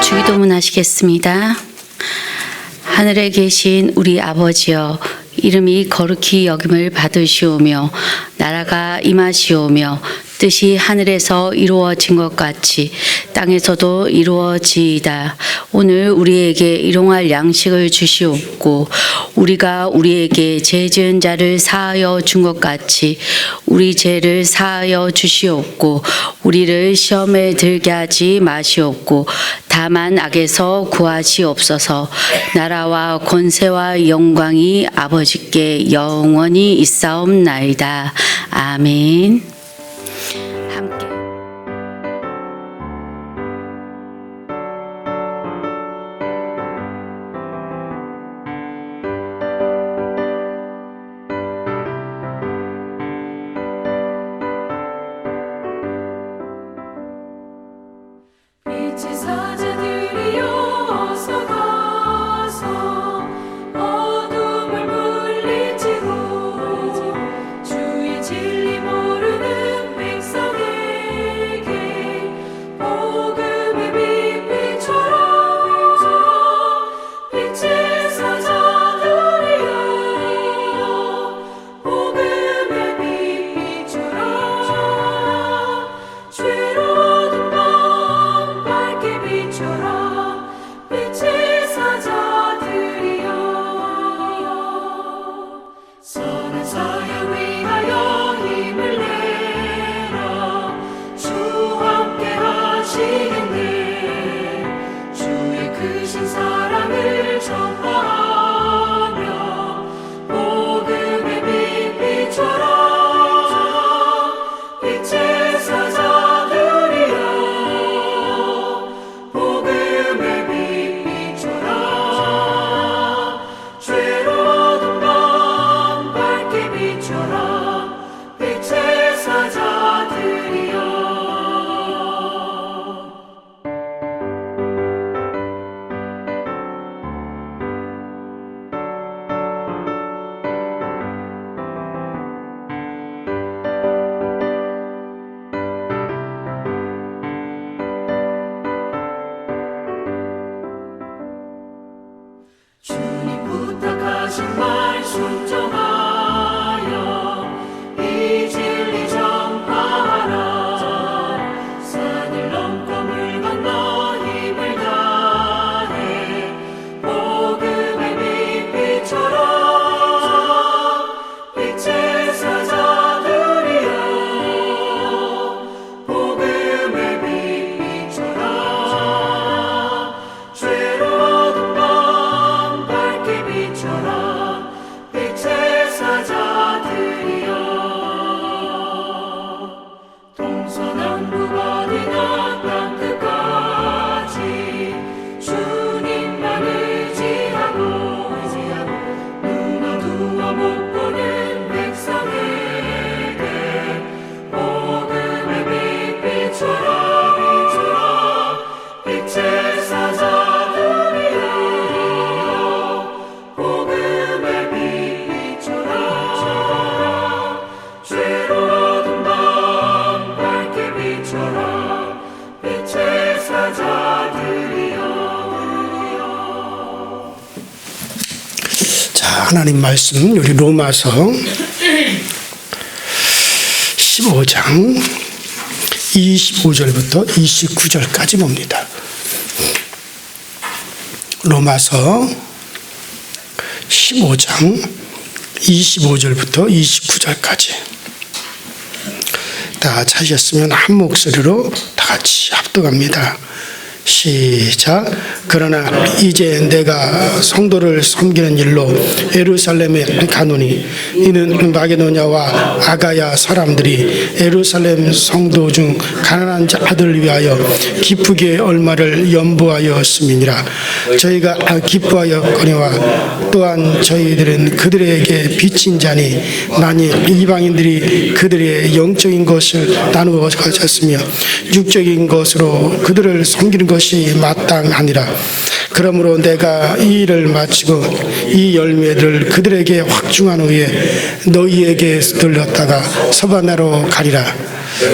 주기도문 하시겠습니다. 하늘에 계신 우리 아버지여, 이름이 거룩히 여김을 받으시오며 나라가 임하시오며 뜻이 하늘에서 이루어진 것 같이 땅에서도 이루어지이다. 오늘 우리에게 일용할 양식을 주시옵고 우리가 우리에게 죄 지은 자를 사하여 준 것 같이 우리 죄를 사하여 주시옵고 우리를 시험에 들게 하지 마시옵고 다만 악에서 구하시옵소서. 나라와 권세와 영광이 아버지께 영원히 있사옵나이다. 아멘. 함께 빛의 사자들이여 어서 가서 어둠을 물리치고 주의 진리 모르는 백성에게 복음의 빛비춰라. 빛의 사자들이여 복음의 빛비춰라. 죄로운 밤 밝게 비춰라. 빛의 사자들이여 선한 사역 위하여 힘을 내라. 주와 함께 하시겠네. 주의 크신 사랑을 전파하며 복음의 빛 비춰라. 빛의 사자들이여 복음의 빛 비춰라. 죄로운 밤 밝게 비춰라. 빛의 사자들이여 주님 부탁하신 말 순종하여 이 진리 전파하라. 산을 넘고 물 건너 힘을 다해 복음의 빛 비춰라. 빛의 사자들이여 복음의 빛 비춰라. 죄로운 밤 밝게 비춰라. 빛의 사자들이여 동서남북 어디나 땅끝까지 주님만 의지하고 눈 어두워 못 보는 백성에게 복음의 빛 비춰라. 빛의 사자들이여 복음의 빛 비춰라. 죄로운 밤 밝게 비춰라. 빛의 사자들이여 자, 하나님 말씀 우리 로마서 15장 25절부터 29절까지 봅니다. 로마서 15장 25절부터 29절까지 다 찾으셨으면 한 목소리로 다 같이 합독합니다. 시작. 그러나 이제 내가 성도를 섬기는 일로 예루살렘에 가노니 이는 마게도냐와 아가야 사람들이 예루살렘 성도 중 가난한 자들을 위하여 기쁘게 얼마를 연보하였음이니라. 저희가 기뻐하였거니와 또한 저희들은 그들에게 빚진 자니 만일 이방인들이 그들의 영적인 것을 나누어 가졌으며 육적인 것으로 그들을 섬기는 것 것이 마땅하니라. 그러므로 내가 이 일을 마치고 이 열매를 그들에게 확증한 후에 너희에게 들렸다가 서바나로 가리라.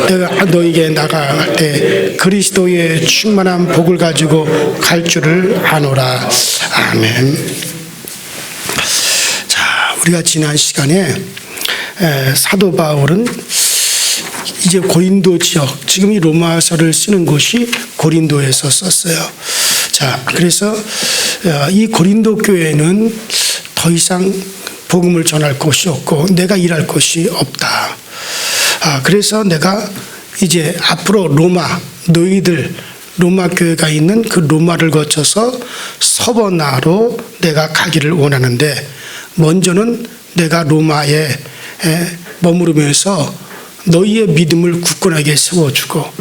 내가 너희에게 나갈 때 그리스도의 충만한 복을 가지고 갈 줄을 아노라. 아멘. 자, 우리가 지난 시간에 사도 바울은 이제 고린도 지역, 지금 이 로마서를 쓰는 곳이 고린도에서 썼어요. 자, 그래서 이 고린도 교회는 더 이상 복음을 전할 곳이 없고 내가 일할 곳이 없다. 그래서 내가 이제 앞으로 너희들 로마 교회가 있는 그 로마를 거쳐서 서버나로 내가 가기를 원하는데, 먼저는 내가 로마에 머무르면서 너희의 믿음을 굳건하게 세워주고,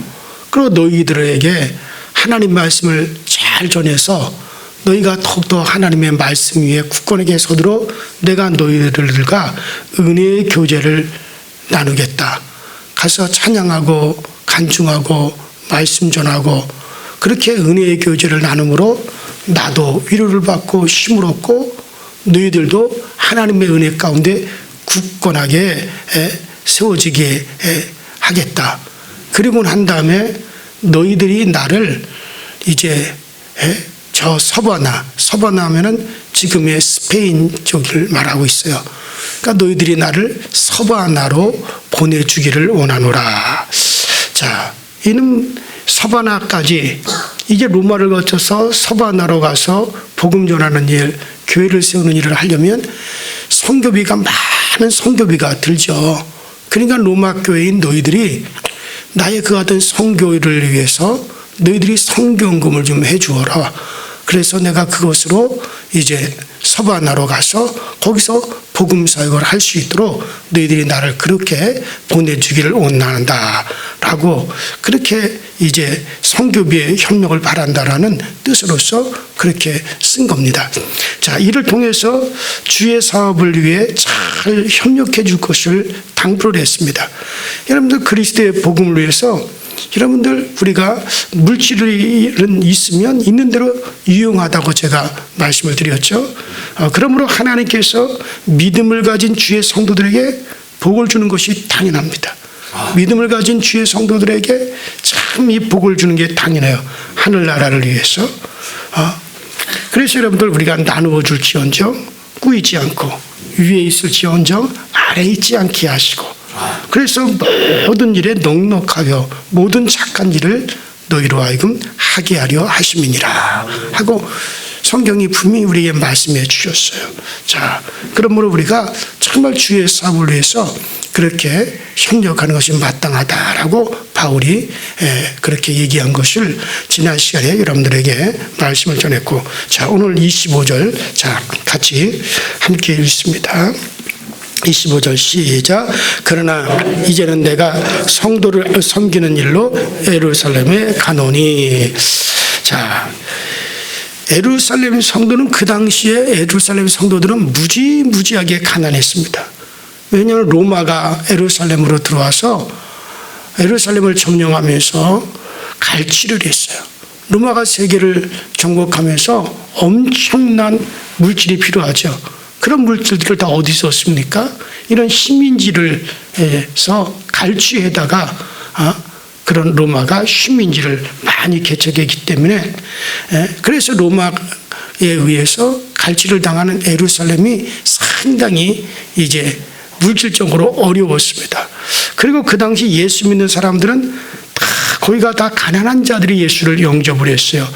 그리고 너희들에게 하나님 말씀을 잘 전해서 너희가 더욱더 하나님의 말씀 위에 굳건하게 서도록 내가 너희들과 은혜의 교제를 나누겠다. 가서 찬양하고 간증하고 말씀 전하고 그렇게 은혜의 교제를 나눔으로 나도 위로를 받고 힘을 얻고 너희들도 하나님의 은혜 가운데 굳건하게 세워지게 하겠다. 그리고 난 다음에 너희들이 나를 이제 저 서바나 하면은 지금의 스페인 쪽을 말하고 있어요. 그러니까 너희들이 나를 서바나로 보내주기를 원하노라. 자, 이는 서바나까지 이제 로마를 거쳐서 서바나로 가서 복음 전하는 일, 교회를 세우는 일을 하려면 많은 선교비가 들죠. 그러니까 로마 교회인 너희들이 나의 그 같은 선교를 위해서 너희들이 선교헌금을 좀 해주어라. 그래서 내가 그것으로 이제 서바나로 가서 거기서 복음 사역을 할 수 있도록 너희들이 나를 그렇게 보내주기를 원한다 라고, 그렇게 이제 선교비의 협력을 바란다라는 뜻으로서 그렇게 쓴 겁니다. 자, 이를 통해서 주의 사업을 위해 잘 협력해 줄 것을 당부를 했습니다. 여러분들 그리스도의 복음을 위해서 여러분들 우리가 물질은 있으면 있는 대로 유용하다고 제가 말씀을 드렸죠. 그러므로 하나님께서 믿음을 가진 주의 성도들에게 복을 주는 것이 당연합니다. 믿음을 가진 주의 성도들에게 참 이 복을 주는 게 당연해요. 하늘나라를 위해서. 그래서 여러분들 우리가 나누어 줄지언정 꾸이지 않고 위에 있을지언정 아래에 있지 않게 하시고, 그래서 모든 일에 넉넉하여 모든 착한 일을 너희로 하여금 하게 하려 하심이니라 하고 성경이 분명히 우리에게 말씀해 주셨어요. 자, 그러므로 우리가 정말 주의 사업을 위해서 그렇게 협력하는 것이 마땅하다라고 바울이 그렇게 얘기한 것을 지난 시간에 여러분들에게 말씀을 전했고, 자, 오늘 25절 자 같이 함께 읽습니다. 25절 시작. 그러나 이제는 내가 성도를 섬기는 일로 예루살렘에 가노니. 자, 예루살렘 성도는 그 당시에 예루살렘 성도들은 무지하게 가난했습니다. 왜냐하면 로마가 예루살렘으로 들어와서 예루살렘을 점령하면서 갈취를 했어요. 로마가 세계를 정복하면서 엄청난 물질이 필요하죠. 그런 물질들을 다 어디서 얻습니까? 이런 식민지를 해서 갈취에다가 그런 로마가 식민지를 많이 개척했기 때문에, 그래서 로마에 의해서 갈취를 당하는 예루살렘이 상당히 이제 물질적으로 어려웠습니다. 그리고 그 당시 예수 믿는 사람들은 다 거기가 다 가난한 자들이 예수를 영접을 했어요.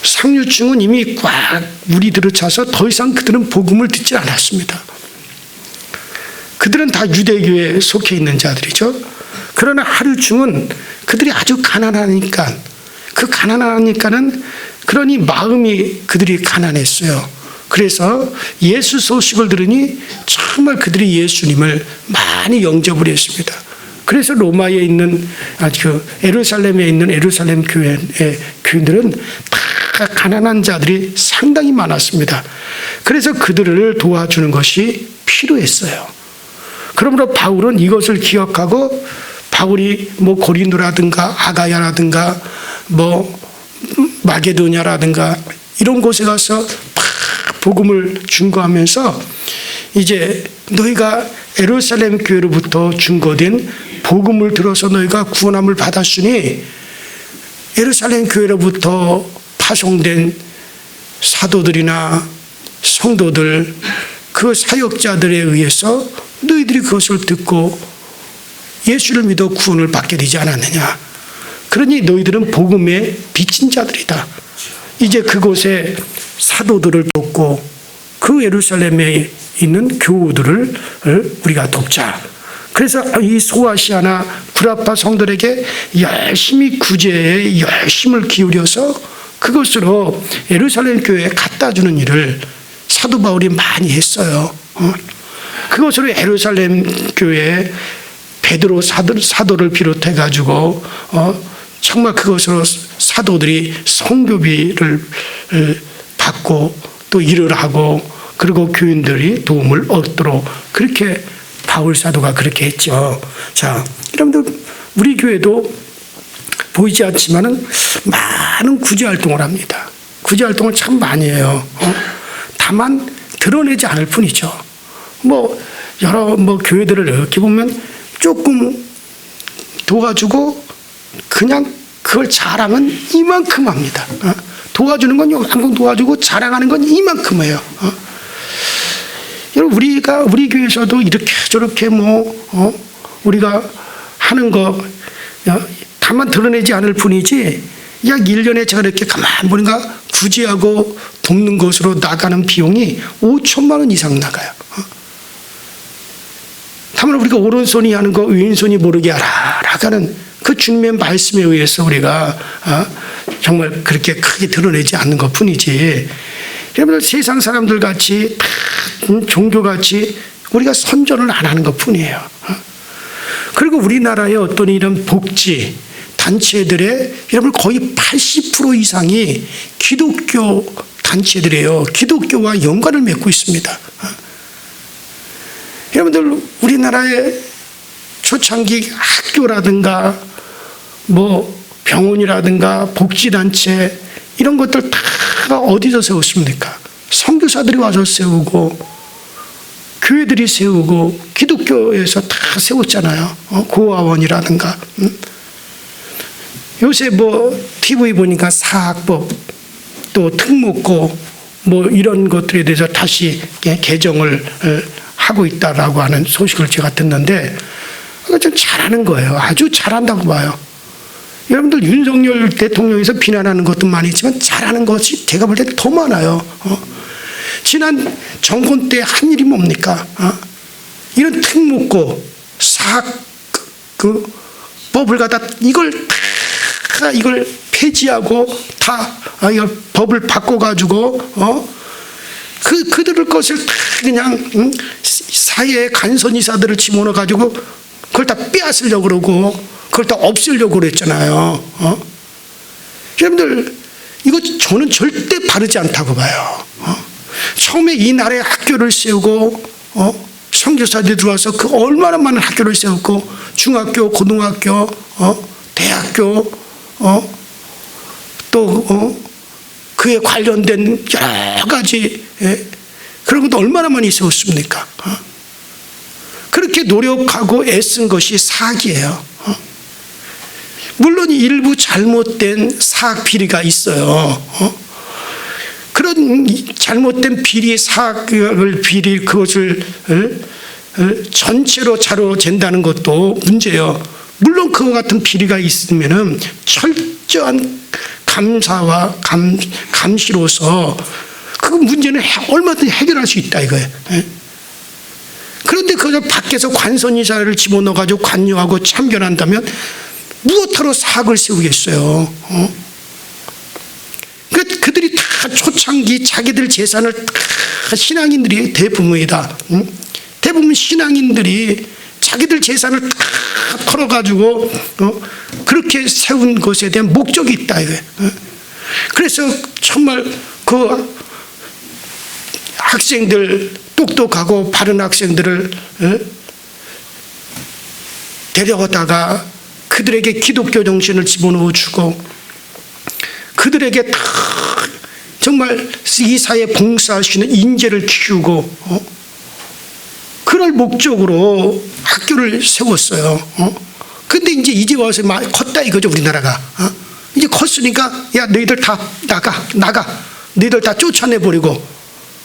상류층은 이미 꽉 물이 들어차서 더 이상 그들은 복음을 듣지 않았습니다. 그들은 다 유대교에 속해 있는 자들이죠. 그러나 하류층은 그들이 아주 가난하니까, 그 가난하니까는 그러니 마음이 그들이 가난했어요. 그래서 예수 소식을 들으니 정말 그들이 예수님을 많이 영접을 했습니다. 그래서 로마에 있는 예루살렘에 있는 예루살렘 교회의 교인들은 다 가난한 자들이 상당히 많았습니다. 그래서 그들을 도와주는 것이 필요했어요. 그러므로 바울은 이것을 기억하고 바울이 고린도라든가 아가야라든가 뭐 마게도냐라든가 이런 곳에 가서 막 복음을 증거하면서 이제 너희가 예루살렘 교회로부터 증거된 복음을 들어서 너희가 구원함을 받았으니 예루살렘 교회로부터 파송된 사도들이나 성도들 그 사역자들에 의해서 너희들이 그것을 듣고 예수를 믿어 구원을 받게 되지 않았느냐. 그러니 너희들은 복음의 빚진 자들이다. 이제 그곳에 사도들을 돕고 그 예루살렘에 있는 교우들을 우리가 돕자. 그래서 이 소아시아나 구라파 성도들에게 열심히 구제에 열심을 기울여서 그것으로 예루살렘 교회에 갖다 주는 일을 사도 바울이 많이 했어요. 그것으로 예루살렘 교회에 베드로 사도를 비롯해 가지고 정말 그것으로 사도들이 선교비를 받고 또 일을 하고 그리고 교인들이 도움을 얻도록 그렇게 바울 사도가 그렇게 했죠. 자, 여러분들 우리 교회도 보이지 않지만은 많은 구제 활동을 합니다. 구제 활동을 참 많이 해요. 다만 드러내지 않을 뿐이죠. 여러 교회들을 이렇게 보면 조금 도와주고 그냥 그걸 자랑은 이만큼 합니다. 도와주는 건 한국 도와주고 자랑하는 건 이만큼이에요. 여러분 우리 교회에서도 이렇게 저렇게 우리가 하는 거 다만 드러내지 않을 뿐이지 약 1년에 제가 이렇게 가만히 보니까 구제하고 돕는 것으로 나가는 비용이 5천만 원 이상 나가요. 다만 우리가 오른손이 하는 거 왼손이 모르게 하라 라가는 그 주님의 말씀에 의해서 우리가 정말 그렇게 크게 드러내지 않는 것 뿐이지 여러분들 세상 사람들 같이 종교같이 우리가 선전을 안 하는 것 뿐이에요. 그리고 우리나라의 어떤 이런 복지 단체들의 여러분 거의 80% 이상이 기독교 단체들이에요. 기독교와 연관을 맺고 있습니다. 여러분들 우리나라의 초창기 학교라든가 병원이라든가 복지단체 이런 것들 다 어디서 세웠습니까? 선교사들이 와서 세우고 교회들이 세우고 기독교에서 다 세웠잖아요. 고아원이라든가 요새 TV 보니까 사학법 또 특목고 이런 것들에 대해서 다시 개정을 하고 있다라고 하는 소식을 제가 듣는데 좀 잘하는 거예요. 아주 잘한다고 봐요. 여러분들 윤석열 대통령에서 비난하는 것도 많이 있지만 잘하는 것이 제가 볼 때 더 많아요. 지난 정권 때 한 일이 뭡니까? 이런 특목고 사학 법을 갖다 이걸 폐지하고 이걸 법을 바꿔가지고 그들의 것을 그냥 사회의 간선이사들을 집어넣어가지고 그걸 다 빼앗으려고 그러고 그걸 다 없애려고 그랬잖아요. 여러분들 이거 저는 절대 바르지 않다고 봐요. 처음에 이 나라에 학교를 세우고 선교사들이 들어와서 그 얼마나 많은 학교를 세웠고 중학교, 고등학교, 대학교 또 그에 관련된 여러 가지 그런 것도 얼마나 많이 세웠습니까? 그렇게 노력하고 애쓴 것이 사학이에요. 물론 일부 잘못된 사학 비리가 있어요. 그런 잘못된 비리, 사학을 비리 그것을 전체로 자로 잰다는 것도 문제예요. 물론 그와 같은 비리가 있으면은 철저한 감사와 감시로서 그 문제는 얼마든지 해결할 수 있다 이거예요. 그런데 그걸 밖에서 관선이사를 집어넣어가지고 관여하고 참견한다면 무엇하러 사학을 세우겠어요? 그들이 다 초창기 자기들 재산을 다 신앙인들이 대부분이다. 대부분 신앙인들이 자기들 재산을 다 털어가지고 그렇게 세운 것에 대한 목적이 있다 이거예요. 그래서 정말 그 학생들 똑똑하고 바른 학생들을 데려다가 그들에게 기독교 정신을 집어넣어 주고 그들에게 다 정말 이 사회에 봉사할 수 있는 인재를 키우고 그럴 목적으로 학교를 세웠어요. 근데 이제 와서 막 컸다 이거죠, 우리나라가. 이제 컸으니까 야 너희들 다 나가 너희들 다 쫓아내버리고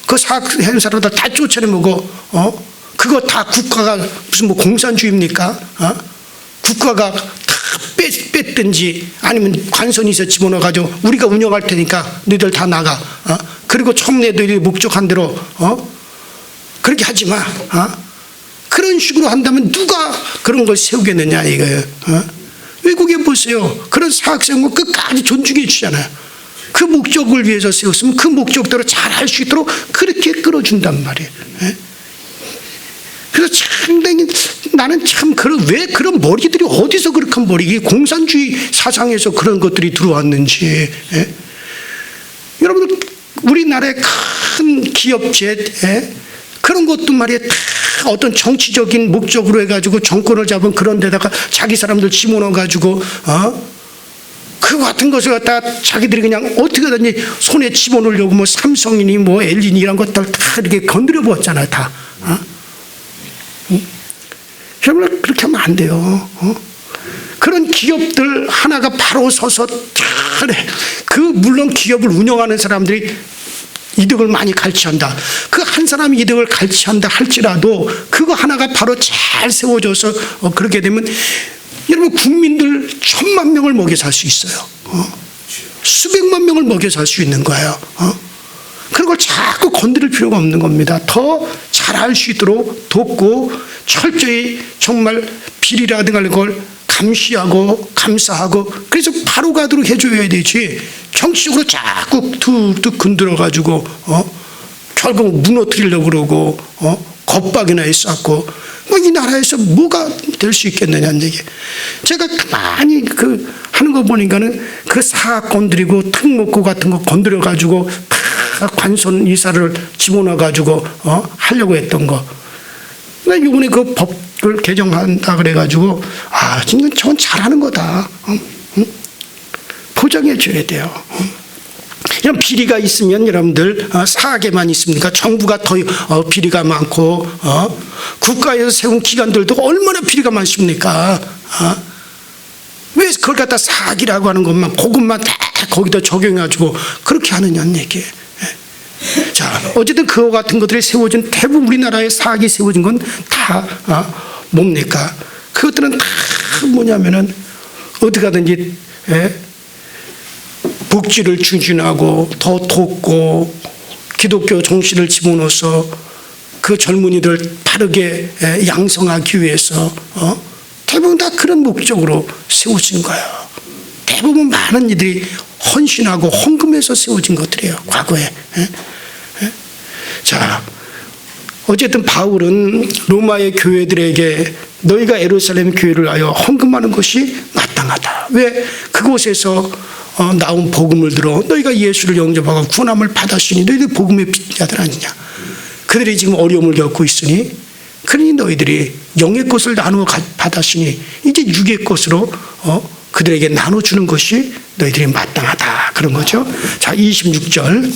그 사학하는 사람들 다 쫓아내보고 그거 다 국가가 무슨 뭐 공산주의입니까? 국가가 다 뺐든지 아니면 관선에서 집어넣어가지고 우리가 운영할 테니까 너희들 다 나가. 그리고 처음에 너희들이 목적한 대로 그렇게 하지 마. 그런 식으로 한다면 누가 그런 걸 세우겠느냐 이거예요. 외국에 보세요. 그런 사학생은 끝까지 존중해 주잖아요. 그 목적을 위해서 세웠으면 그 목적대로 잘 할 수 있도록 그렇게 끌어준단 말이에요. 그래서 상당히 나는 참 왜 그런 머리들이 어디서 그렇게 머리 공산주의 사상에서 그런 것들이 들어왔는지. 여러분들 우리나라의 큰 기업체 그런 것도 말이에요. 다 어떤 정치적인 목적으로 해가지고 정권을 잡은 그런 데다가 자기 사람들 집어넣어가지고 그거 같은 것을 갖다 자기들이 그냥 어떻게든지 손에 집어넣으려고 뭐 삼성이니 뭐 LG니 이런 것들 다 이렇게 건드려 보았잖아요. 다. 여러분 그렇게 하면 안 돼요. 그런 기업들 하나가 바로 서서 물론 기업을 운영하는 사람들이 이득을 많이 갈취한다. 그 한 사람이 이득을 갈취한다 할지라도 그거 하나가 바로 잘 세워져서 그렇게 되면 여러분 국민들 1,000만 명을 먹여 살 수 있어요. 수백만 명을 먹여 살 수 있는 거예요. 그런 걸 자꾸 건드릴 필요가 없는 겁니다. 더 잘할 수 있도록 돕고 철저히 정말 비리라든가 이런 걸 감시하고 감사하고 그래서 바로 가도록 해줘야 되지. 정치적으로 자꾸 툭툭 건드려가지고 결국 무너뜨리려고 그러고 겁박이나 쌓고 뭐 이 나라에서 뭐가 될 수 있겠느냐는 얘기. 제가 가만히 하는 거 보니까는 그 사학 건드리고 특목고 같은 거 건드려가지고 다 관선 이사를 집어넣어가지고 하려고 했던 거. 나 이번에 그 법을 개정한다 그래가지고 진짜 저건 잘하는 거다. 보장해 줘야 돼요. 이런 비리가 있으면 여러분들 사학에만 있습니까? 정부가 더 비리가 많고 국가에서 세운 기관들도 얼마나 비리가 많습니까? 왜 그걸 갖다 사학이라고 하는 것만 그것만 다 거기다 적용해가지고 그렇게 하느냐는 얘기예요. 자, 어쨌든 그와 같은 것들이 세워진 대부분 우리나라의 사학이 세워진 건 다 뭡니까? 그것들은 다 뭐냐면은 어디 가든지 복지를 추진하고 더 돕고 기독교 정신을 집어넣어서 그 젊은이들 바르게 양성하기 위해서 대부분 다 그런 목적으로 세워진 거예요. 대부분 많은 이들이 헌신하고 헌금해서 세워진 것들이에요. 과거에. 자, 어쨌든 바울은 로마의 교회들에게 너희가 예루살렘 교회를 하여 헌금하는 것이 마땅하다. 왜? 그곳에서 나온 복음을 들어 너희가 예수를 영접하고 구원함을 받았으니 너희들 복음의 빚자들 아니냐. 그들이 지금 어려움을 겪고 있으니 그러니 너희들이 영의 것을 나누어 받았으니 이제 육의 것으로 그들에게 나눠주는 것이 너희들이 마땅하다. 그런 거죠. 자, 26절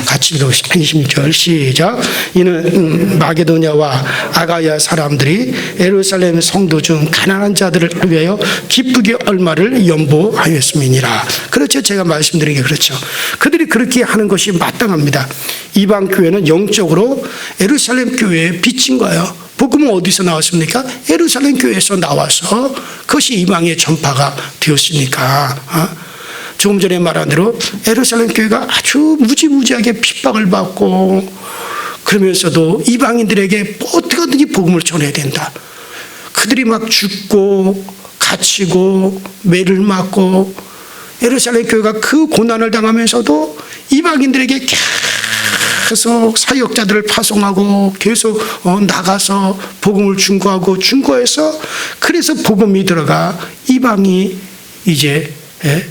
같이 읽어보시죠. 26절 시작. 이는 마게도냐와 아가야 사람들이 예루살렘 성도 중 가난한 자들을 위하여 기쁘게 얼마를 연보하였음이니라. 그렇죠. 제가 말씀드린 게 그렇죠. 그들이 그렇게 하는 것이 마땅합니다. 이방 교회는 영적으로 예루살렘 교회에 비친 거예요. 복음은 어디서 나왔습니까? 예루살렘 교회에서 나와서 그것이 이방의 전파가 되었으니까. 조금 전에 말한 대로 예루살렘 교회가 아주 무지무지하게 핍박을 받고 그러면서도 이방인들에게 어떻게든지 복음을 전해야 된다. 그들이 막 죽고 갇히고 매를 맞고 예루살렘 교회가 그 고난을 당하면서도 이방인들에게 계속 사역자들을 파송하고 계속 나가서 복음을 중고해서 그래서 복음이 들어가 이방이 이제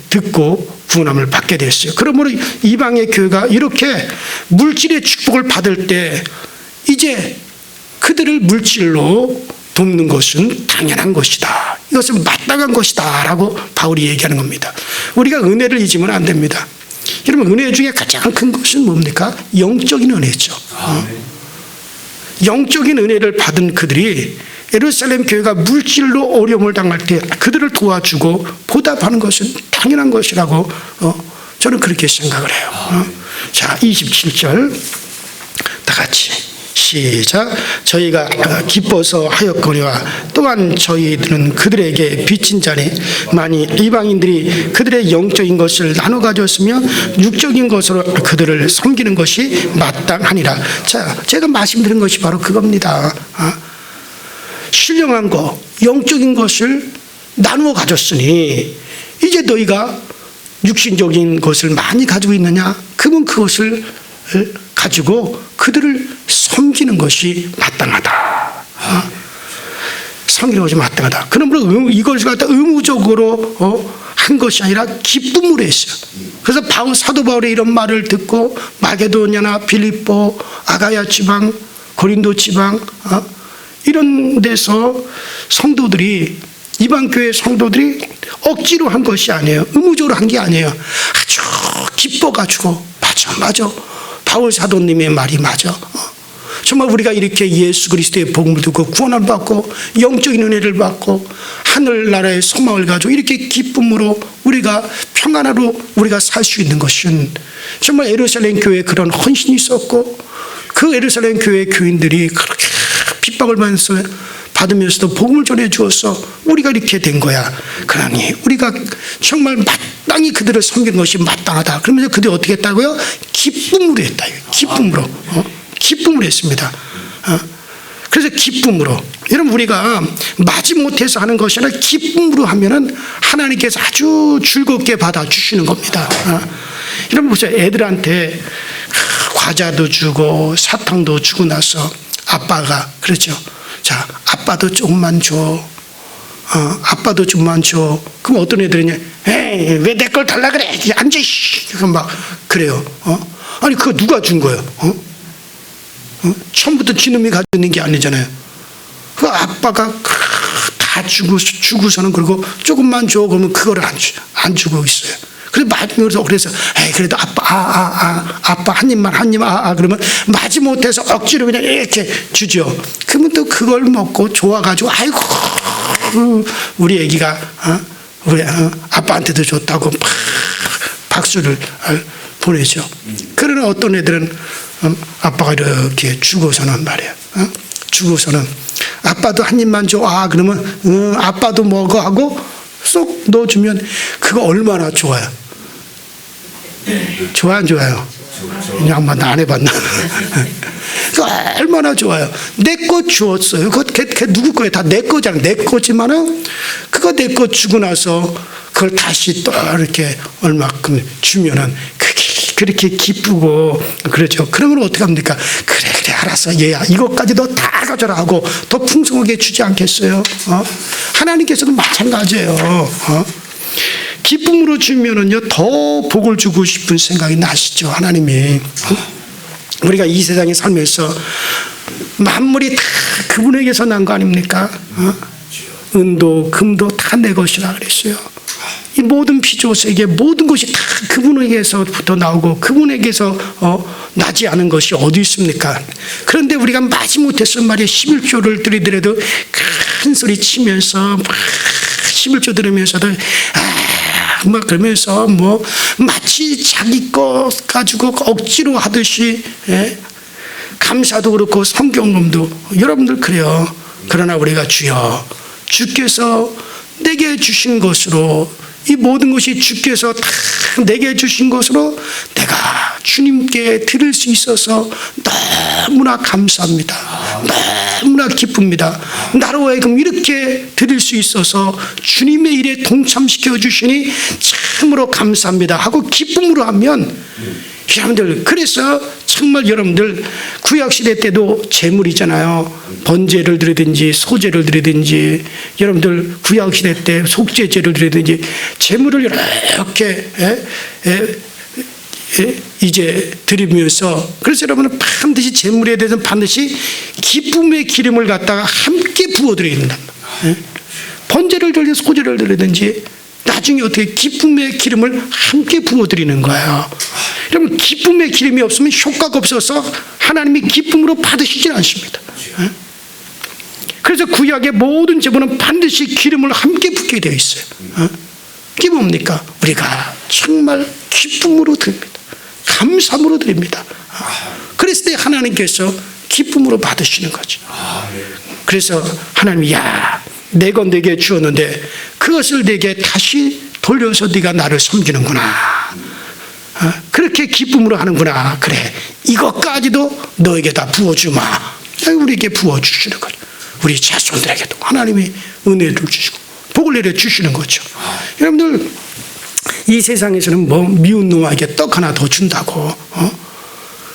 듣고 구원함을 받게 됐어요. 그러므로 이방의 교회가 이렇게 물질의 축복을 받을 때 이제 그들을 물질로 돕는 것은 당연한 것이다. 이것은 마땅한 것이다 라고 바울이 얘기하는 겁니다. 우리가 은혜를 잊으면 안 됩니다. 여러분, 은혜 중에 가장 큰 것은 뭡니까? 영적인 은혜죠. 영적인 은혜를 받은 그들이 예루살렘 교회가 물질로 어려움을 당할 때 그들을 도와주고 보답하는 것은 당연한 것이라고 저는 그렇게 생각을 해요. 자, 27절 다 같이 시작. 저희가 기뻐서 하였거니와 또한 저희들은 그들에게 빚진 자니 만일 이방인들이 그들의 영적인 것을 나눠 가졌으며 육적인 것으로 그들을 섬기는 것이 마땅하니라. 자, 제가 말씀드린 것이 바로 그겁니다. 신령한 거, 영적인 것을 나누어 가졌으니 이제 너희가 육신적인 것을 많이 가지고 있느냐? 그러면 그것을 가지고 그들을 섬기는 것이 마땅하다. 섬기는 것이 마땅하다. 그러므로 이것을 갖다 의무적으로 한 것이 아니라 기쁨으로 했어요. 그래서 사도 바울의 이런 말을 듣고 마게도냐나 빌립보, 아가야 지방, 고린도 지방 이런 데서 성도들이 이방 교회 성도들이 억지로 한 것이 아니에요. 의무적으로 한 게 아니에요. 아주 기뻐가지고 맞아. 바울 사도님의 말이 맞아. 정말 우리가 이렇게 예수 그리스도의 복음을 듣고 구원을 받고 영적인 은혜를 받고 하늘나라의 소망을 가지고 이렇게 기쁨으로 우리가 평안하로 우리가 살 수 있는 것은 정말 예루살렘 교회에 그런 헌신이 있었고 그 예루살렘 교회 교인들이 그렇게 핍박을 받으면서도 복음을 전해 주어서 우리가 이렇게 된 거야. 그러니 우리가 정말 마땅히 그들을 섬기는 것이 마땅하다. 그러면서 그들이 어떻게 했다고요? 기쁨으로 했다. 기쁨으로 했습니다. 그래서 기쁨으로. 여러분, 우리가 마지못해서 하는 것이 아니라 기쁨으로 하면은 하나님께서 아주 즐겁게 받아주시는 겁니다. 여러분 보세요. 애들한테 과자도 주고 사탕도 주고 나서 아빠가 그렇죠. 자, 아빠도 조금만 줘. 아빠도 좀만 줘. 그럼 어떤 애들이냐? 에이, 왜 내 걸 달라 그래? 앉아, 그럼 막 그래요. 아니, 그거 누가 준 거예요? 처음부터 지놈이 가지고 있는 게 아니잖아요. 그 아빠가 다 주고서는 그리고 조금만 줘. 그러면 그거를 안 주고 있어요. 그래서 마지막으로 그래서 에이, 그래도 아빠 한 입만 그러면 마지못해서 억지로 그냥 이렇게 주죠. 그러면 또 그걸 먹고 좋아가지고 아이고 우리 애기가 우리 아빠한테도 줬다고 막 박수를 보내죠. 그러나 어떤 애들은 아빠가 이렇게 주고서는 말이야. 주고서는 아빠도 한 입만 줘. 그러면 아빠도 먹어 하고 쏙 넣어주면 그거 얼마나 좋아요. 좋아 안 좋아요? 양반 나 안 해봤나? 그거 얼마나 좋아요. 내 거 주었어요. 걔 누구 거예요? 다 내 거잖아. 내 거지만은 그거 내 거 주고 나서 그걸 다시 또 이렇게 얼마큼 주면은 그렇게 기쁘고 그렇죠. 그러면 어떻게 합니까? 그래 알았어 얘야 이것까지 너 다 가져라 하고 더 풍성하게 주지 않겠어요? 하나님께서도 마찬가지예요. 기쁨으로 주면은요 더 복을 주고 싶은 생각이 나시죠. 하나님이 우리가 이 세상에 살면서 만물이 다 그분에게서 난 거 아닙니까? 은도 금도 다 내 것이라 그랬어요. 이 모든 피조세계 모든 것이 다 그분에게서부터 나오고 그분에게서 나지 않은 것이 어디 있습니까? 그런데 우리가 마지못해서 말이야 11조를 드리더라도 큰 소리 치면서 막 11조 들으면서도 막 그러면서 뭐 마치 자기 것 가지고 억지로 하듯이 감사도 그렇고 성경론도 여러분들 그래요. 그러나 우리가 주께서 내게 주신 것으로 이 모든 것이 주께서 다 내게 주신 것으로 내가 주님께 드릴 수 있어서 너무나 감사합니다. 너무나 기쁩니다. 나로 하여금 이렇게 드릴 수 있어서 주님의 일에 동참시켜 주시니 참으로 감사합니다 하고 기쁨으로 하면 여러분들 그래서 정말 여러분들 구약시대 때도 제물이잖아요. 번제를 드리든지 소제를 드리든지 여러분들 구약시대 때 속죄제를 드리든지 제물을 이렇게 이제 드리면서 그래서 여러분은 반드시 제물에 대해서는 반드시 기쁨의 기름을 갖다가 함께 부어드려야 된다. 번제를 드리든지 소제를 드리든지 나중에 어떻게 기쁨의 기름을 함께 부어드리는 거예요. 여러분, 기쁨의 기름이 없으면 효과가 없어서 하나님이 기쁨으로 받으시질 않습니다. 그래서 구약의 모든 제물은 반드시 기름을 함께 붓게 되어 있어요. 이게 뭡니까? 우리가 정말 기쁨으로 드립니다. 감사함으로 드립니다. 그랬을 때 하나님께서 기쁨으로 받으시는 거죠. 그래서 하나님이 내 건 내게 주었는데 그것을 내게 다시 돌려서 네가 나를 섬기는구나. 그렇게 기쁨으로 하는구나. 그래, 이것까지도 너에게 다 부어주마. 우리에게 부어주시는 거죠. 우리 자손들에게도 하나님이 은혜를 주시고 복을 내려주시는 거죠. 여러분들, 이 세상에서는 뭐 미운 놈에게 떡 하나 더 준다고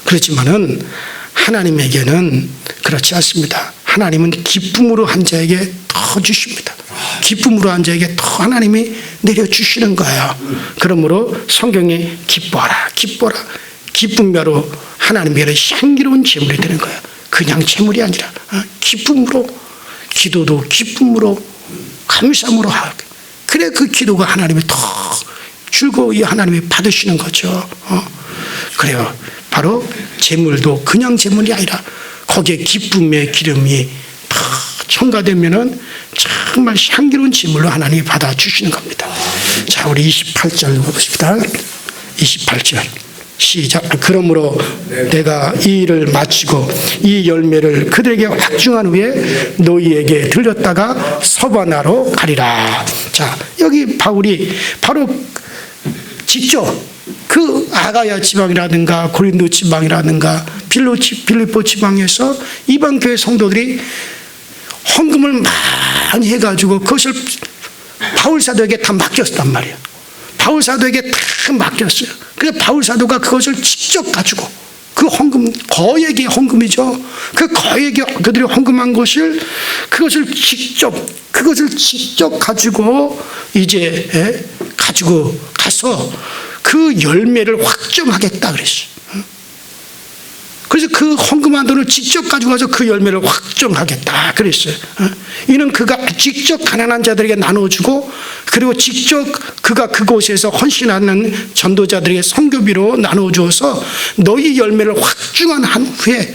그렇지만은 하나님에게는 그렇지 않습니다. 하나님은 기쁨으로 한 자에게 더 주십니다. 기쁨으로 한 자에게 더 하나님이 내려주시는 거예요. 그러므로 성경에 기뻐하라, 기뻐라, 기쁨으로 하나님에게 향기로운 제물이 되는 거예요. 그냥 제물이 아니라 기쁨으로, 기도도 기쁨으로, 감사함으로 하고, 그래 그 기도가 하나님이 더 즐거이 하나님이 받으시는 거죠. 그래요. 바로 제물도 그냥 제물이 아니라 거기에 기쁨의 기름이 다 첨가되면은 정말 향기로운 제물로 하나님이 받아주시는 겁니다. 자, 우리 28절 보십시다. 28절 시작. 그러므로 내가 이 일을 마치고 이 열매를 그들에게 확증한 후에 너희에게 들렸다가 서바나로 가리라. 자, 여기 바울이 바로 직접 그 아가야 지방이라든가 고린도 지방이라든가 빌립보 지방에서 이방 교회 성도들이 헌금을 많이 해가지고 그것을 바울 사도에게 다 맡겼단 말이에요. 바울 사도에게 다 맡겼어요. 그래서 바울 사도가 그것을 직접 가지고 그 헌금, 거액의 헌금이죠. 그 거액의 그들이 헌금한 것을 그것을 직접 가지고 이제 가지고 가서 그 열매를 확정하겠다 그랬어요. 그래서 그 헌금한 돈을 직접 가지고 가서 그 열매를 확정하겠다 그랬어요. 이는 그가 직접 가난한 자들에게 나눠주고, 그리고 직접 그가 그곳에서 헌신하는 전도자들에게 선교비로 나눠주어서 너희 열매를 확증한 후에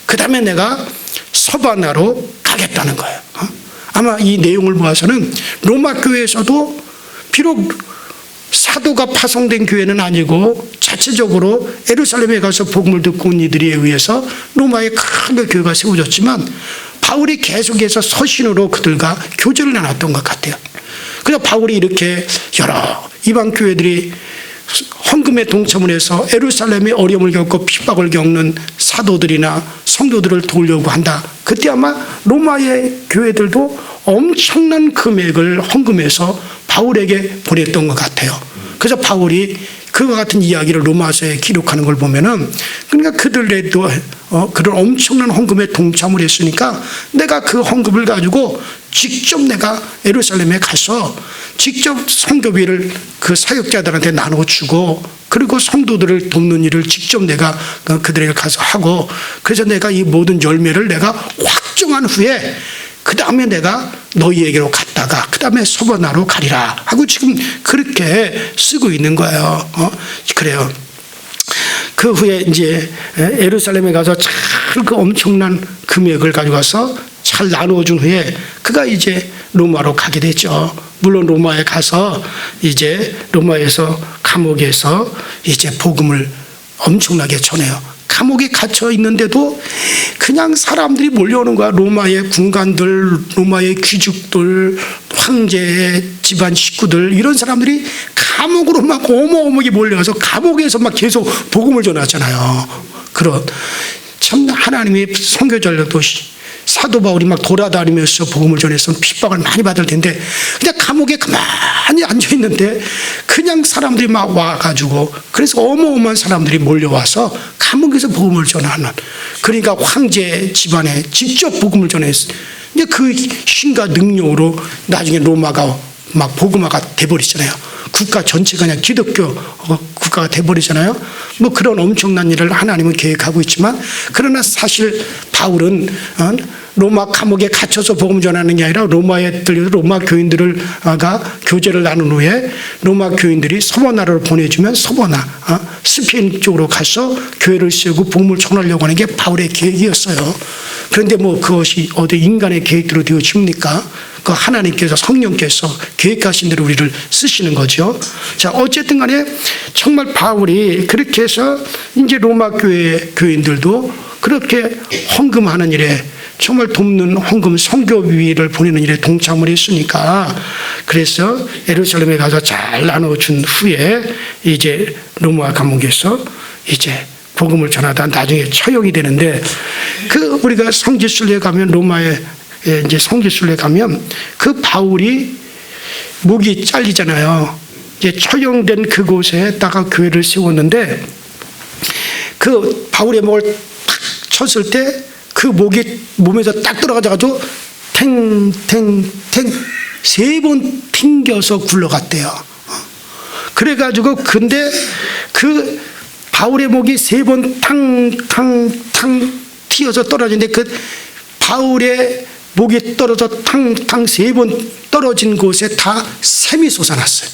그 다음에 내가 서바나로 가겠다는 거예요. 아마 이 내용을 보아서는 로마 교회에서도 비록 사도가 파송된 교회는 아니고 자체적으로 예루살렘에 가서 복음을 듣고 온 이들에 의해서 로마에 큰 교회가 세워졌지만 바울이 계속해서 서신으로 그들과 교제를 나눴던 것 같아요. 그래서 바울이 이렇게 여러 이방 교회들이 헌금에 동참을 해서 예루살렘에 어려움을 겪고 핍박을 겪는 사도들이나 성도들을 도우려고 한다. 그때 아마 로마의 교회들도 엄청난 금액을 헌금해서 바울에게 보냈던 것 같아요. 그래서 바울이 그와 같은 이야기를 로마서에 기록하는 걸 보면은, 그러니까 그들도 그런 엄청난 헌금에 동참을 했으니까 내가 그 헌금을 가지고 직접 내가 예루살렘에 가서 직접 선교비를 그 사역자들한테 나눠주고, 그리고 성도들을 돕는 일을 직접 내가 그들에게 가서 하고, 그래서 내가 이 모든 열매를 내가 확정한 후에 그 다음에 내가 너희에게로 갔다가 그 다음에 서바나로 가리라 하고 지금 그렇게 쓰고 있는 거예요. 그래요. 그 후에 이제 예루살렘에 가서 잘 그 엄청난 금액을 가져가서 잘 나눠준 후에 그가 이제 로마로 가게 됐죠. 물론 로마에 가서 이제 로마에서 감옥에서 이제 복음을 엄청나게 전해요. 감옥에 갇혀 있는데도 그냥 사람들이 몰려오는 거야. 로마의 군관들, 로마의 귀족들, 황제의 집안 식구들, 이런 사람들이 감옥으로 막 어마어마하게 몰려와서 감옥에서 막 계속 복음을 전하잖아요. 그런 참 하나님의 선교 전략도 사도 바울이 막 돌아다니면서 복음을 전했으면 핍박을 많이 받을 텐데 그냥 감옥에 가만히 앉아 있는데 그냥 사람들이 막 와가지고, 그래서 어마어마한 사람들이 몰려와서 감옥에서 복음을 전하는, 그러니까 황제 집안에 직접 복음을 전했어요. 이제 그 힘과 능력으로 나중에 로마가 막 복음화가 돼버리잖아요. 국가 전체가 그냥 기독교 국가가 돼버리잖아요. 뭐 그런 엄청난 일을 하나님은 계획하고 있지만, 그러나 사실 바울은 로마 감옥에 갇혀서 복음 전하는 게 아니라 로마에 들려서 로마 교인들을가 교제를 나눈 후에 로마 교인들이 서버나라로 보내주면 서버나 스페인 쪽으로 가서 교회를 세우고 복음을 전하려고 하는 게 바울의 계획이었어요. 그런데 뭐 그것이 어디 인간의 계획대로 되어집니까? 그 하나님께서 성령께서 계획하신 대로 우리를 쓰시는 거죠. 자, 어쨌든 간에 정말 바울이 그렇게 해서 이제 로마 교회 교인들도 그렇게 헌금하는 일에 정말 돕는 헌금 선교비를 보내는 일에 동참을 했으니까 그래서 예루살렘에 가서 잘 나눠준 후에 이제 로마 감옥에서 이제 복음을 전하다 나중에 처형이 되는데 그 우리가 성지순례 가면 로마에 이제 성지순례 가면 그 바울이 목이 잘리잖아요. 이제 처형된 그곳에다가 교회를 세웠는데 그 바울의 목을 탁 쳤을 때 그 목이 몸에서 딱 들어가가지고 탱탱탱 3번 튕겨서 굴러갔대요. 그래가지고 근데 그 바울의 목이 3번 탕탕탕 튀어서 떨어지는데 그 바울의 목이 떨어져 탕탕 3번 떨어진 곳에 다 샘이 솟아났어요.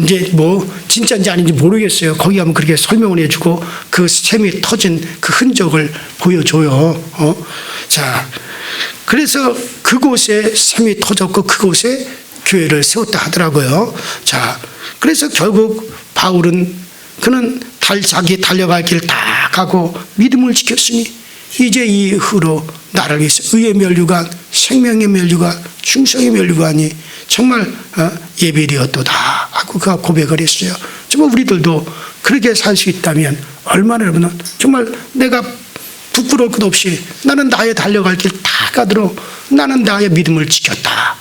이제 뭐 진짜인지 아닌지 모르겠어요. 거기 가면 그렇게 설명을 해주고 그 샘이 터진 그 흔적을 보여줘요. 자, 그래서 그곳에 샘이 터졌고 그곳에 교회를 세웠다 하더라고요. 자, 그래서 결국 바울은 그는 자기 달려갈 길 다 가고 믿음을 지켰으니 이제 이후로 나를 위해서 의의 면류관, 생명의 면류관, 충성의 면류관이 정말 예비되었도다 하고 그가 고백을 했어요. 정말 우리들도 그렇게 살 수 있다면 얼마나 여러분 정말 내가 부끄러울 것 없이 나는 나의 달려갈 길 다 가도록 나는 나의 믿음을 지켰다.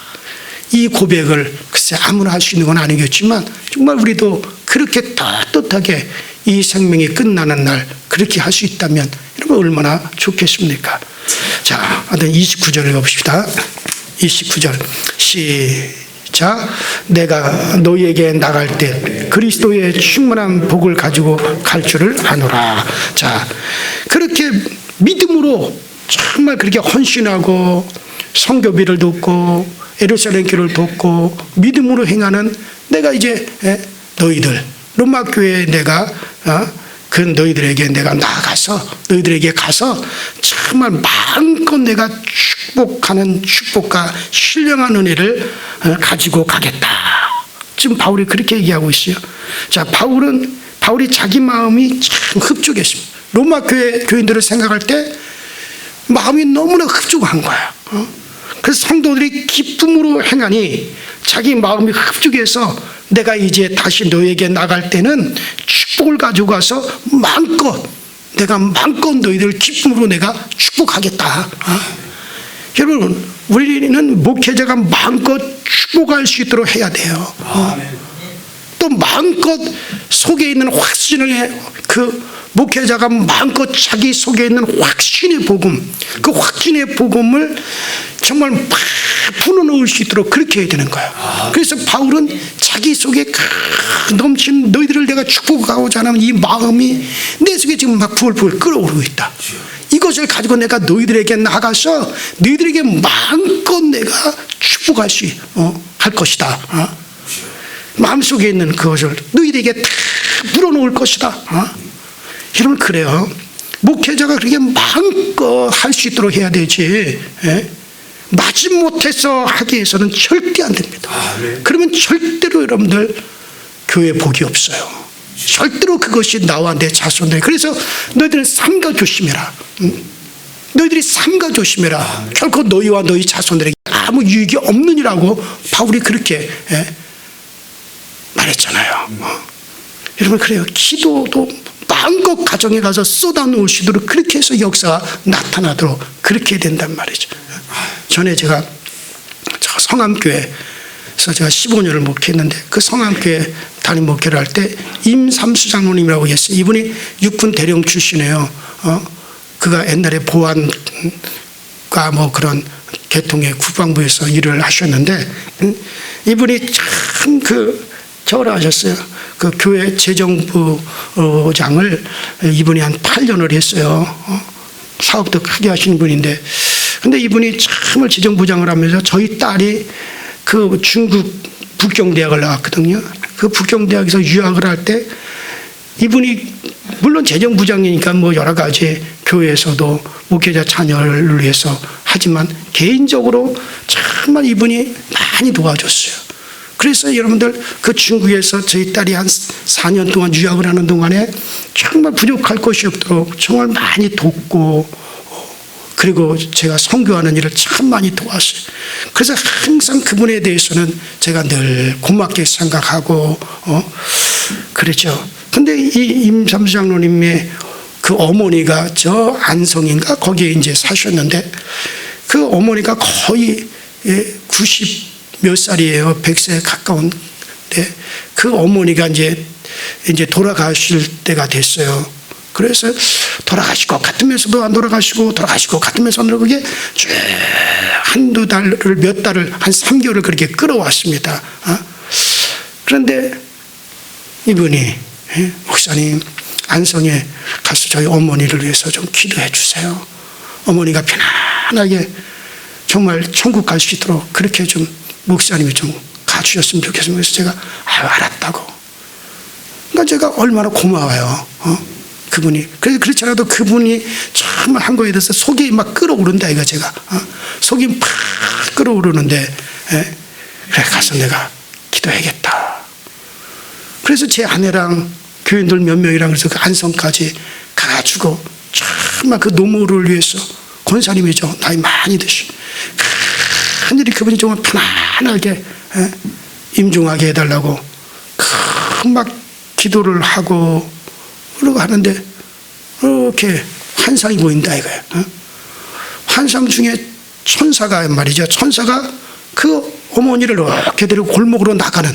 이 고백을 글쎄 아무나 할 수 있는 건 아니겠지만 정말 우리도 그렇게 떳떳하게 이 생명이 끝나는 날 그렇게 할 수 있다면 여러분 얼마나 좋겠습니까? 자, 하여튼 29절을 읽어봅시다. 29절 시작. 내가 너희에게 나갈 때 그리스도의 충만한 복을 가지고 갈 줄을 아노라. 자, 그렇게 믿음으로 정말 그렇게 헌신하고 성교비를 돕고 예루살렘 길을 돕고 믿음으로 행하는 내가 이제 너희들 로마 교회에 내가 그 너희들에게 내가 나아가서 너희들에게 가서 정말 마음껏 내가 축복하는 축복과 신령한 은혜를 가지고 가겠다. 지금 바울이 그렇게 얘기하고 있어요. 자, 바울이 자기 마음이 참 흡족했습니다. 로마 교회 교인들을 생각할 때 마음이 너무나 흡족한 거야. 그래서 성도들이 기쁨으로 행하니 자기 마음이 흡족해서 내가 이제 다시 너에게 나갈 때는 축복을 가지고 가서 내가 마음껏 너희들 기쁨으로 내가 축복하겠다. 여러분, 우리는 목회자가 마음껏 축복할 수 있도록 해야 돼요. 또 마음껏 속에 있는 확신을 그 목회자가 마음껏 자기 속에 있는 확신의 복음, 그 확신의 복음을 정말 막 불어넣을 수 있도록 그렇게 해야 되는 거예요. 그래서 바울은 자기 속에 넘치는 너희들을 내가 축복하고자 하는 이 마음이 내 속에 지금 막 부글부글 끓어오르고 있다. 이것을 가지고 내가 너희들에게 나가서 너희들에게 마음껏 내가 축복할 수 할 것이다. 마음속에 있는 그것을 너희들에게 다 불어넣을 것이다. 여러분, 그래요. 목회자가 그렇게 마음껏 할 수 있도록 해야 되지. 마지못해서 하기 위해서는 절대 안 됩니다. 그러면 절대로 여러분들 교회 복이 없어요. 절대로 그것이 나와 내 자손들. 그래서 너희들은 삼가 조심해라. 너희들이 삼가 조심해라. 결코 너희와 너희 자손들에게 아무 유익이 없느니라고 바울이 그렇게 말했잖아요. 여러분, 그래요. 기도도 마음껏 가정에 가서 쏟아놓을 수 있도록 그렇게 해서 역사가 나타나도록 그렇게 된단 말이죠. 전에 제가 성암교회에서 제가 15년을 목회했는데 그 성암교회 담임 목회를 할 때 임삼수 장로님이라고 계셨어요. 이분이 육군 대령 출신이에요. 그가 옛날에 보안과 뭐 그런 계통의 국방부에서 일을 하셨는데 이분이 참 저를 하셨어요. 그 교회 재정부장을 이분이 한 8년을 했어요. 사업도 크게 하시는 분인데 근데 이분이 참을 지정부장을 하면서 저희 딸이 그 중국 북경대학을 나왔거든요. 그 북경대학에서 유학을 할 때 이분이 물론 재정부장이니까 뭐 여러 가지 교회에서도 목회자 자녀를 위해서 하지만 개인적으로 정말 이분이 많이 도와줬어요. 그래서 여러분들 그 중국에서 저희 딸이 한 4년 동안 유학을 하는 동안에 정말 부족할 것이 없도록 정말 많이 돕고 그리고 제가 선교하는 일을 참 많이 도왔어요. 그래서 항상 그분에 대해서는 제가 늘 고맙게 생각하고 그렇죠. 근데 이 임삼수 장로님의 그 어머니가 저 안성인가 거기에 이제 사셨는데 그 어머니가 거의 90 몇 살이에요. 100세에 가까운데 그 어머니가 이제 돌아가실 때가 됐어요. 그래서 돌아가실 것 같으면서도 안 돌아가시고 돌아가실 것 같으면서 안 돌아가고 그게 쭉 한두 달을 몇 달을 한 3개월을 그렇게 끌어왔습니다. 그런데 이분이 목사님 안성에 가서 저희 어머니를 위해서 좀 기도해 주세요. 어머니가 편안하게 정말 천국 갈 수 있도록 그렇게 좀 목사님이 좀 가주셨으면 좋겠습니다. 그래서 제가 알았다고. 그러니까 제가 얼마나 고마워요. 그분이. 그래서 그렇지 않아도 그분이 정말 한 거에 대해서 속이 막 끓어오른다 이거 제가. 속이 팍 끓어오르는데 그래 가서 내가 기도해야겠다. 그래서 제 아내랑 교인들 몇 명이랑 그래서 그 안성까지 가가지고 정말 그 노모를 위해서 권사님이죠. 나이 많이 드신. 하늘이 그분이 정말 편안하게 임종하게 해달라고 막 기도를 하고 그러고 하는데 이렇게 환상이 보인다 이거예요. 환상 중에 천사가 말이죠. 천사가 그 어머니를 이렇게 데리고 골목으로 나가는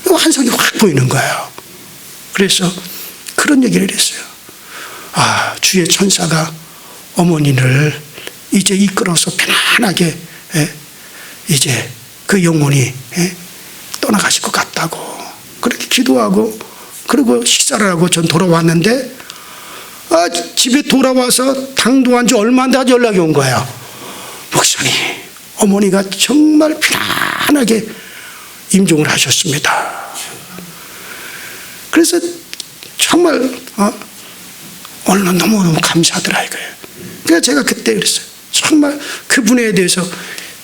환상이 확 보이는 거예요. 그래서 그런 얘기를 했어요. 주의 천사가 어머니를 이제 이끌어서 편안하게 이제 그 영혼이 떠나가실 것 같다고 그렇게 기도하고 그리고 식사를 하고 전 돌아왔는데 집에 돌아와서 당도한 지 얼마 안 돼서 연락이 온 거예요. 목사님 어머니가 정말 편안하게 임종을 하셨습니다. 그래서 정말 오늘 너무너무 감사하더라 이거예요. 그래서 제가 그때 그랬어요. 정말 그분에 대해서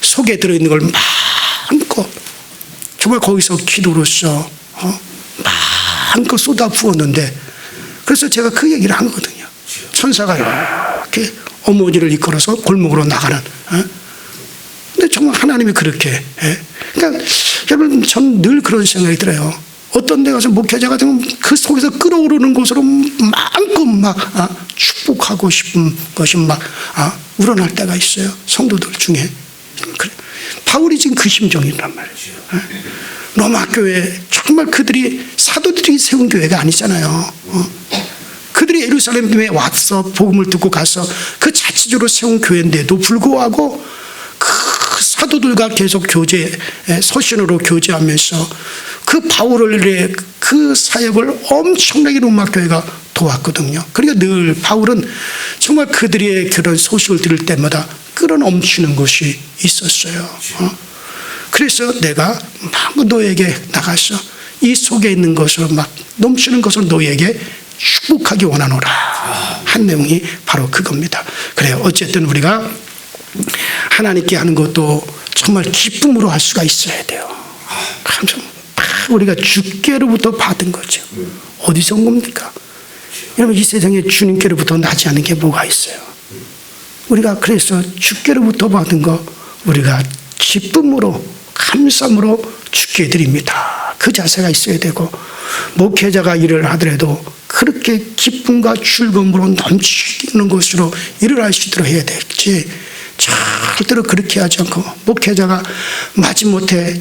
속에 들어있는 걸 마음껏 정말 거기서 기도로서 마음껏 쏟아 부었는데 그래서 제가 그 얘기를 한 거거든요. 천사가 이렇게 어머니를 이끌어서 골목으로 나가는. 근데 정말 하나님이 그렇게. 그러니까 여러분 전 늘 그런 생각이 들어요. 어떤 데 가서 목회자 같은 그 속에서 끓어오르는 곳으로 마음껏 막 축복하고 싶은 것이 막 우러날 때가 있어요. 성도들 중에. 그래. 바울이 지금 그 심정이란 말이죠. 로마 교회 정말 그들이 사도들이 세운 교회가 아니잖아요. 그들이 예루살렘에 와서 복음을 듣고 가서 그 자체적으로 세운 교회인데도 불구하고 그 사도들과 계속 서신으로 교제하면서 그 바울의 그 사역을 엄청나게 로마 교회가 도왔거든요. 그러니까 늘 바울은 정말 그들의 그런 소식을 들을 때마다 끌어넘치는 것이 있었어요. 그래서 내가 막 너에게 나가서 이 속에 있는 것을 막 넘치는 것을 너에게 축복하기 원하노라 한 내용이 바로 그겁니다. 그래요. 어쨌든 우리가 하나님께 하는 것도 정말 기쁨으로 할 수가 있어야 돼요. 우리가 주께로부터 받은 거죠. 어디서 온 겁니까? 여러분 이 세상에 주님께로부터 나지 않은 게 뭐가 있어요? 우리가 그래서 주께로부터 받은 거 우리가 기쁨으로 감사함으로 주께 드립니다. 그 자세가 있어야 되고 목회자가 일을 하더라도 그렇게 기쁨과 즐거움으로 넘치는 것으로 일을 할 수 있도록 해야 되지 절대로 그렇게 하지 않고 목회자가 마지못해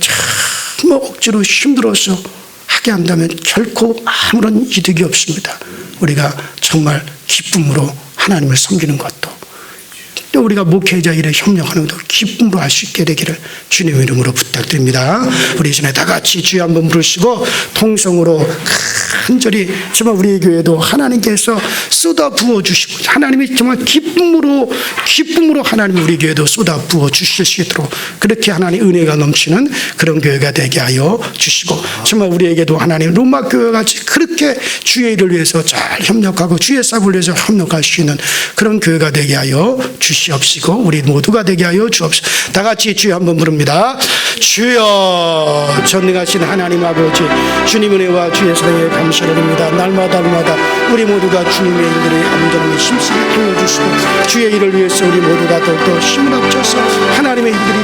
정말 억지로 힘들어서 하게 한다면 결코 아무런 이득이 없습니다. 우리가 정말 기쁨으로 하나님을 섬기는 것도 또 우리가 목회자 일에 협력하는 것도 기쁨으로 할 수 있게 되기를 주님의 이름으로 부탁드립니다. 우리 전에 다 같이 주여 한번 부르시고 통성으로 간절히 정말 우리 교회도 하나님께서 쏟아 부어 주시고 하나님이 정말 기쁨으로 하나님이 우리 교회도 쏟아 부어 주실 수 있도록 그렇게 하나님 은혜가 넘치는 그런 교회가 되게 하여 주시고 정말 우리에게도 하나님 로마 교회 같이 그렇게 주의 일을 위해서 잘 협력하고 주의 사업을 위해서 협력할 수 있는 그런 교회가 되게 하여 주시옵시고 우리 모두가 되게 하여 주옵시고 다 같이 주여 한번 부릅니다. 주여 전능하신 하나님 아버지 주님 은혜와 주의 사랑에 감사드립니다. 날마다 우리 모두가 주님의 일들에 아버지 힘쓰게 도와주시고 주의 일을 위해서 우리 모두가 더욱더 힘을 합쳐서 하나님의 일들이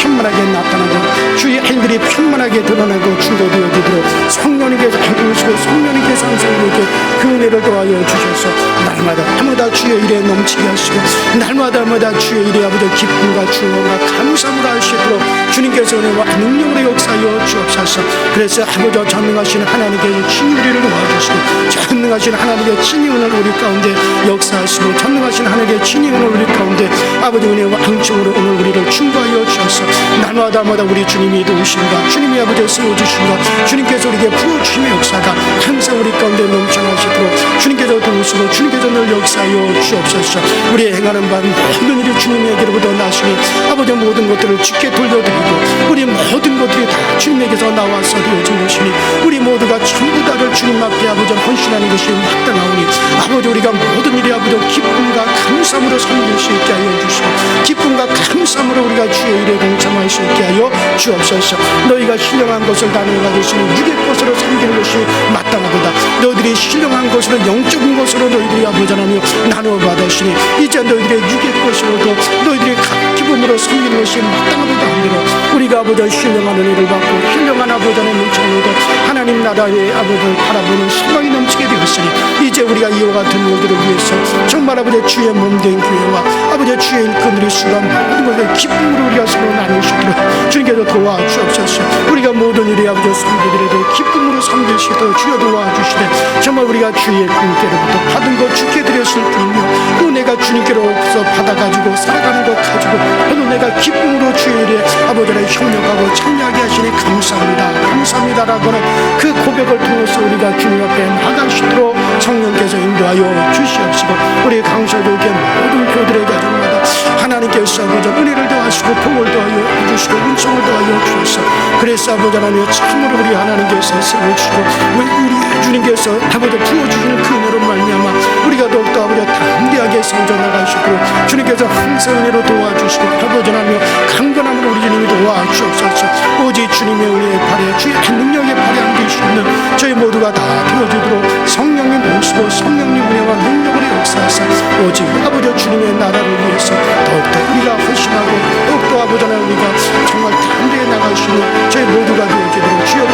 편만하게 나타나고 주의 일들이 편만하게 드러나고 증거되어지도록 성령님께서 해주시고 성령님께서 항상 우리에게 그 은혜를 더하여 주셔서 날마다 주의 일에 넘치게 하시고 날마다 주의 일에 아버지 기쁨과 주어가 감사함으로 할 수 있도록 주님께서 은혜와 능력으로 역사하여 주옵소서. 그래서 아버지 전능하신 하나님께서 친히 우리를 도와주시고 전능하신 하나님의 친히 은혜를 우리 가운데 역사하시고 전능하신 하나님의 친히 은혜를 우리 가운데 아버지 은혜와 ang증으로 오늘 우리를 충고하여 주셔서 날마다 우리 주님이 도우신가 주님이 아버지 세워주신가 주님께서 우리에게 부어주심의 역사가 항상 우리 가운데 넘쳐나시도록 주님께서 도우시고 주님께서 늘 역사하여 주옵소서. 우리의 행하는 바는 모든 일이 주님에게로부터 나시니 아버지 모든 것들을 주께 돌려드리고 우리 모든 것들이 다 주님에게서 나와서 되어진 것이니 우리 모두가 전부 다를 주님 앞에 아버지 헌신하는 것이 마땅하오니 아버지 우리가 모든 일이 아버지 기쁨과 감사함으로 섬길 수 있게 하여 주시고 기쁨과 감사함으로 우리가 주의 일에 동참할 수 있게 하여 주옵소서. 너희가 신령한 것을 나누어 가지시니 육의 것으로 섬기는 것이 마땅하도다. 너희들이 신령한 것으로 영적인 것으로 너희들이 아버지 하나님 나누어 받으시니 이제 너희들의 육의 것으로도 너희들이 기쁨으로 섬기는 것이 마땅하도다 하므로 우리가 아버지 신령한 은혜를 받고 신령한 아버지 하나님 능력으로 하나님 나라의 아버지를 바라보는 소망이 넘치게 되었으니 이제 우리가 이와 같은 일들을 위해서 정말 아버지 주의 몸된 교회와 아버지 주의 일꾼들이 수고한 모든 것을 기쁨으로 우리가 서로 나눌 수 있도록 주님께서 도와주옵소서. 우리가 모든 일이 아버지 섬기더라도 기쁨으로 섬길 수 있도록 주여 도와주시되 정말 우리가 주의 분께로부터 받은 것 주께 드렸을 뿐이며 또 내가 주님께로서 받아가지고 살아가는 것 가지고 또 내가 기쁨으로 주의 일에 아버지를 협력하고 참여하게 하시니 감사합니다라고는 그 고백을 통해서 우리가 주님 앞에 나가시도록 성령께서 인도하여 주시옵시고 우리 강서교회 모든 교들에게 아침마다 하나님께서 아버지 은혜를 더하시고 복을 더하여 주시고 은총을 더하여 주셔서 그래서 아버지 하나님 참으로 우리 하나님께서 세워주시고 우리 주님께서 아버지 부어주시는 그 은혜로 말미암아 우리가 더욱더 아버지 담대하게 성전 나가시도록 주님께서 항상 은혜로 도와주시고 아버지 하나님 강건함으로 우리 주님이 도와주옵소서. 오직 주님의 은혜의 발에 주의 능력의 발에 안길 수 있는 저희 모두가 다 되어지도록 성령님 오시고 성령님 은혜와 능력으로 역사하사 오직 아버지 주님의 나라를 위해서 더욱더 우리가 헌신하고 더욱더 아버지 하나님 우리가 정말 담대히 나갈 수 있는 저희 모두가 되어지도록 주여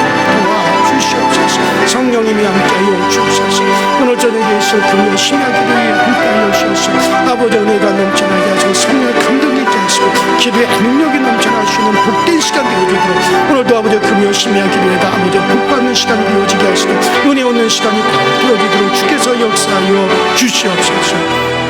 도와주시옵소서. 성령님이 함께하여 주옵소서. 오늘 저녁에 있을 금요 심야 기도에 함께하여 주옵소서. 아버지 은혜가 넘쳐나게 하시고 성령의 감동이 있게 하시고 기도의 능력이 넘쳐날 수 있는 복된 시간 되어지도록 오늘도 아버지 금요 심야 기도에다 아버지 복받는 시간 되어지게 하시고 은혜 얻는 시간이 되어지도록 주께서 역사하여 주시옵소서.